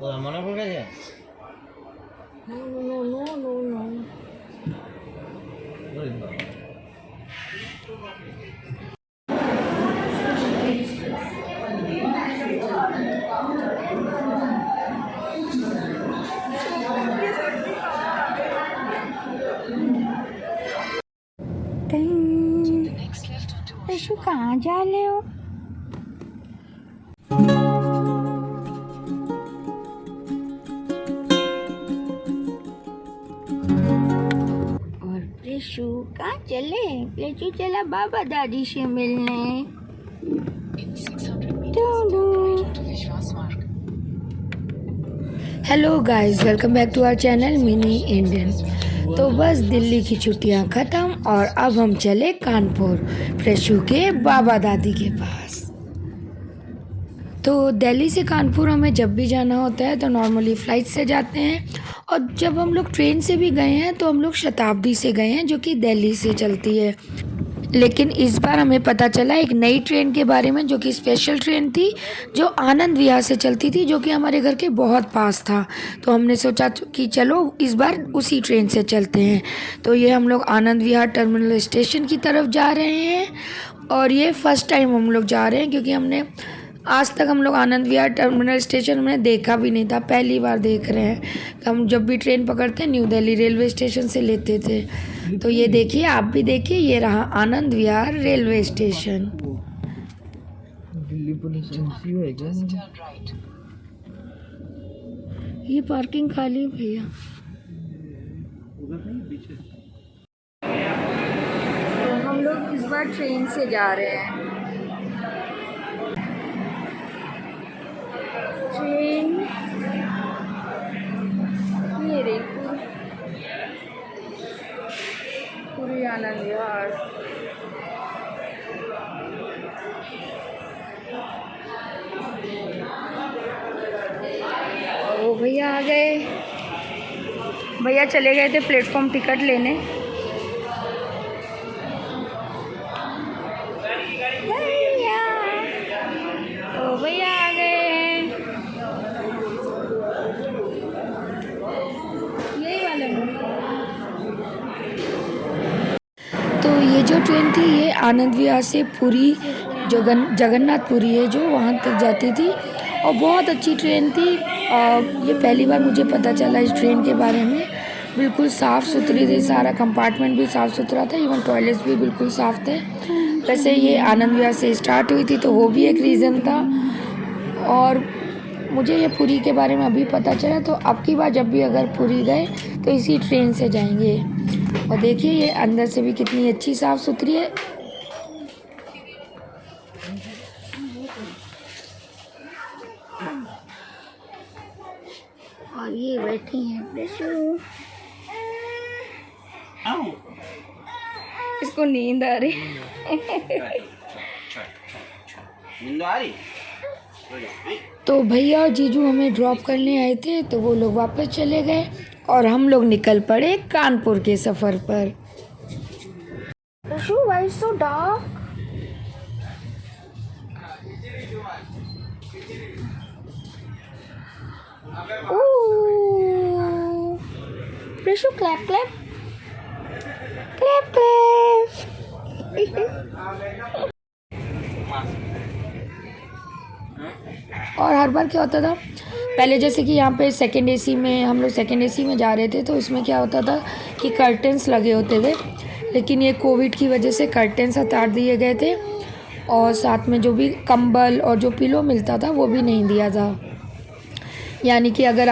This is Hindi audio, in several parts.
মনে পড়ে গেছে? No, no, no, no, no, no. ওরে বাবা। यशु कहाँ जा रहे हो? और प्रेशु कहाँ चले? प्रेशु चला बाबा दादी से मिलने। Hello guys, welcome back to our channel mini Indian. तो बस दिल्ली की छुट्टियां ख़त्म और अब हम चले कानपुर प्रेशु के बाबा दादी के पास। तो दिल्ली से कानपुर हमें जब भी जाना होता है तो नॉर्मली फ़्लाइट से जाते हैं, और जब हम लोग ट्रेन से भी गए हैं तो हम लोग शताब्दी से गए हैं जो कि दिल्ली से चलती है। लेकिन इस बार हमें पता चला एक नई ट्रेन के बारे में जो कि स्पेशल ट्रेन थी, जो आनंद विहार से चलती थी, जो कि हमारे घर के बहुत पास था। तो हमने सोचा कि चलो इस बार उसी ट्रेन से चलते हैं। तो ये हम लोग आनंद विहार टर्मिनल स्टेशन की तरफ जा रहे हैं, और ये फ़र्स्ट टाइम हम लोग जा रहे हैं क्योंकि हमने आज तक हम लोग आनंद विहार टर्मिनल स्टेशन में देखा भी नहीं था, पहली बार देख रहे हैं। हम जब भी ट्रेन पकड़ते न्यू दिल्ली रेलवे स्टेशन से लेते थे। तो ये देखिए, आप भी देखिए, ये रहा Anand Vihar railway station. Delhi police MC है क्या? ये पार्किंग खाली है भैया। तो हम लोग इस बार ट्रेन से जा रहे हैं। ट्रेन ये रही पूरी आनंद विहार। ओ भैया आ गए। भैया चले गए थे प्लेटफॉर्म टिकट लेने। भैया ओ भैया आ गए हैं। यही वाले में। तो ये जो ट्रेन थी ये आनंद विहार से पुरी जगन्नाथपुरी है जो वहाँ तक जाती थी, और बहुत अच्छी ट्रेन थी। और ये पहली बार मुझे पता चला इस ट्रेन के बारे में। बिल्कुल साफ़ सुथरी थी, सारा कंपार्टमेंट भी साफ़ सुथरा था, इवन टॉयलेट्स भी बिल्कुल साफ़ थे। वैसे ये आनंद विहार से स्टार्ट हुई थी तो वो भी एक रीज़न था। और मुझे ये पुरी के बारे में अभी पता चला, तो अब की बार जब भी अगर पुरी गए तो इसी ट्रेन से जाएंगे। और देखिए ये अंदर से भी कितनी अच्छी साफ़ सुथरी है। और ये बैठी हैं प्रेशु। इसको नींद आ रही। नींद आ रही? तो भैया और जीजू हमें ड्रॉप करने आए थे, तो वो लोग वापस चले गए और हम लोग निकल पड़े कानपुर के सफ़र पर। Pressure, why so dark? Ooh. Pressure, clap, clap. Clap, clap. और हर बार क्या होता था, पहले जैसे कि यहाँ पे सेकंड एसी में, हम लोग सेकंड एसी में जा रहे थे, तो इसमें क्या होता था कि कर्टेंस लगे होते थे। लेकिन ये कोविड की वजह से कर्टेंस हटा दिए गए थे, और साथ में जो भी कंबल और जो पिलो मिलता था वो भी नहीं दिया था। यानी कि अगर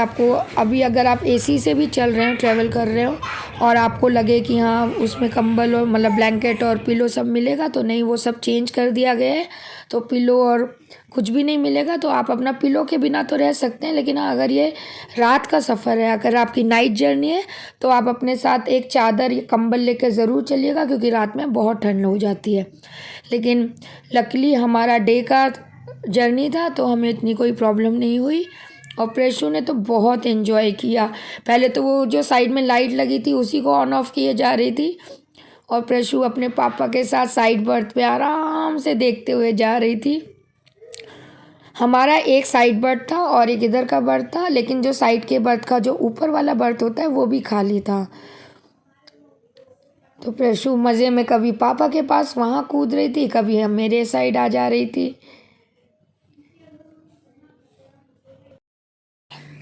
आप एसी से भी चल रहे हो, ट्रैवल कर रहे हो, और आपको लगे कि हाँ उसमें कंबल और मतलब ब्लैंकेट और पिलो सब मिलेगा, तो नहीं, वो सब चेंज कर दिया गया है। तो पिलो और कुछ भी नहीं मिलेगा। तो आप अपना पिलो के बिना तो रह सकते हैं, लेकिन हाँ, अगर ये रात का सफ़र है, अगर आपकी नाइट जर्नी है, तो आप अपने साथ एक चादर या कंबल लेकर ज़रूर चलिएगा, क्योंकि रात में बहुत ठंड हो जाती है। लेकिन लकीली हमारा डे का जर्नी था तो हमें इतनी कोई प्रॉब्लम नहीं हुई। और प्रेशु ने तो बहुत एंजॉय किया। पहले तो वो जो साइड में लाइट लगी थी उसी को ऑन ऑफ किए जा रही थी, और प्रेशु अपने पापा के साथ साइड बर्थ पे आराम से देखते हुए जा रही थी। हमारा एक साइड बर्थ था और एक इधर का बर्थ था, लेकिन जो साइड के बर्थ का जो ऊपर वाला बर्थ होता है वो भी खाली था। तो प्रेशु मज़े में कभी पापा के पास वहाँ कूद रही थी, कभी हम मेरे साइड आ जा रही थी।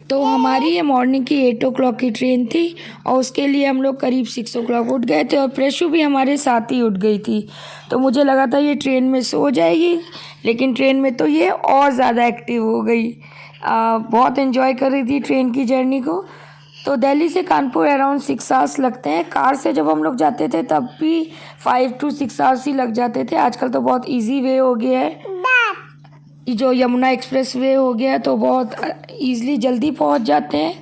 तो हमारी ये मॉर्निंग की 8 o'clock की ट्रेन थी और उसके लिए हम लोग करीब 6 o'clock उठ गए थे और प्रेशु भी हमारे साथ ही उठ गई थी। तो मुझे लगा था ये ट्रेन में सो जाएगी, लेकिन ट्रेन में तो ये और ज़्यादा एक्टिव हो गई। बहुत एंजॉय कर रही थी ट्रेन की जर्नी को। तो दिल्ली से कानपुर अराउंड 6 hours लगते हैं। कार से जब हम लोग जाते थे तब भी 5 to 6 hours ही लग जाते थे। आजकल तो बहुत ईजी वे हो गया है, जो यमुना एक्सप्रेस वे हो गया है, तो बहुत ईज़िली जल्दी पहुंच जाते हैं।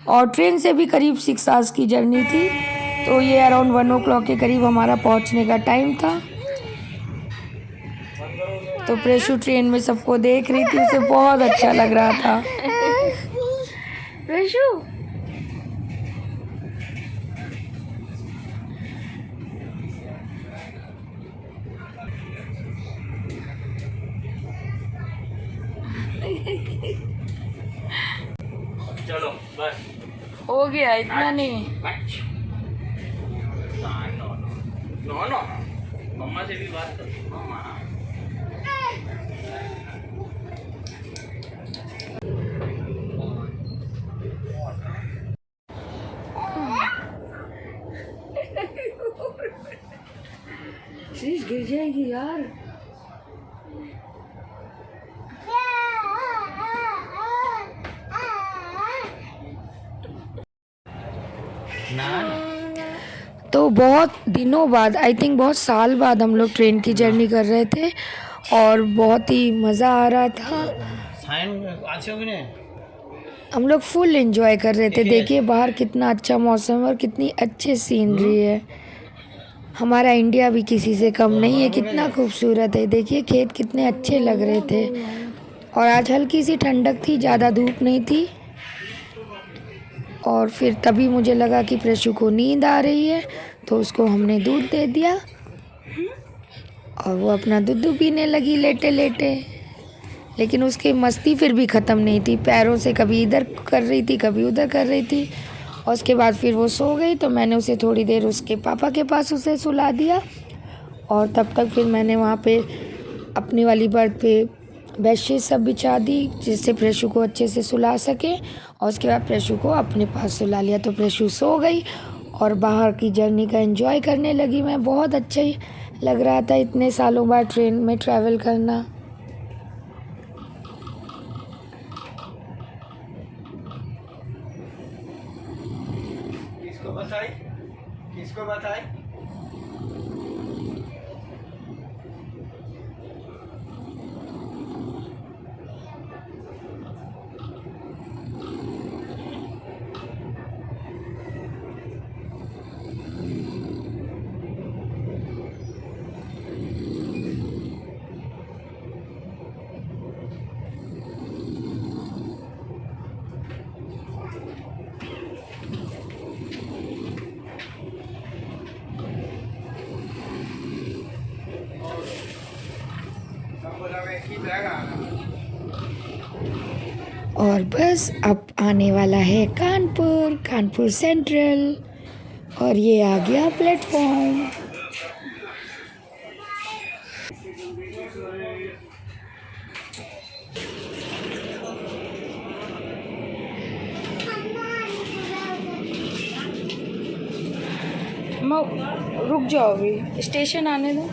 और ट्रेन से भी करीब 6 hours की जर्नी थी। तो ये अराउंड 1 o'clock के करीब हमारा पहुंचने का टाइम था। तो प्रेशु ट्रेन में सबको देख रही थी, उसे बहुत अच्छा लग रहा था। प्रेशु चलो बस हो गया, इतना नहीं। नो नो मम्मा से भी बात कर। मम्मा शीश गिर जाएगी यार। तो बहुत दिनों बाद, आई थिंक बहुत साल बाद हम लोग ट्रेन की जर्नी कर रहे थे और बहुत ही मज़ा आ रहा था। हम लोग फुल एंजॉय कर रहे थे। देखिए बाहर कितना अच्छा मौसम और कितनी अच्छी सीनरी है। हमारा इंडिया भी किसी से कम नहीं है, कितना खूबसूरत है। देखिए खेत कितने अच्छे लग रहे थे और आज हल्की सी ठंडक थी, ज़्यादा धूप नहीं थी। और फिर तभी मुझे लगा कि प्रेशु को नींद आ रही है, तो उसको हमने दूध दे दिया और वो अपना दूध पीने लगी लेटे लेटे। लेकिन उसकी मस्ती फिर भी ख़त्म नहीं थी, पैरों से कभी इधर कर रही थी कभी उधर कर रही थी। और उसके बाद फिर वो सो गई, तो मैंने उसे थोड़ी देर उसके पापा के पास उसे सुला दिया। और तब तक फिर मैंने वहाँ पे अपनी वाली बर्थ पे बेडशीट सब बिछा दी, जिससे प्रेशु को अच्छे से सुला सके। और उसके बाद प्रेशु को अपने पास सुला लिया, तो प्रेशु सो गई और बाहर की जर्नी का एंजॉय करने लगी मैं। बहुत अच्छा ही लग रहा था इतने सालों बाद ट्रेन में ट्रैवल करना। किसको बताई? और बस अब आने वाला है कानपुर सेंट्रल और ये आ गया प्लेटफॉर्म। रुक जाओ, अभी स्टेशन आने दो।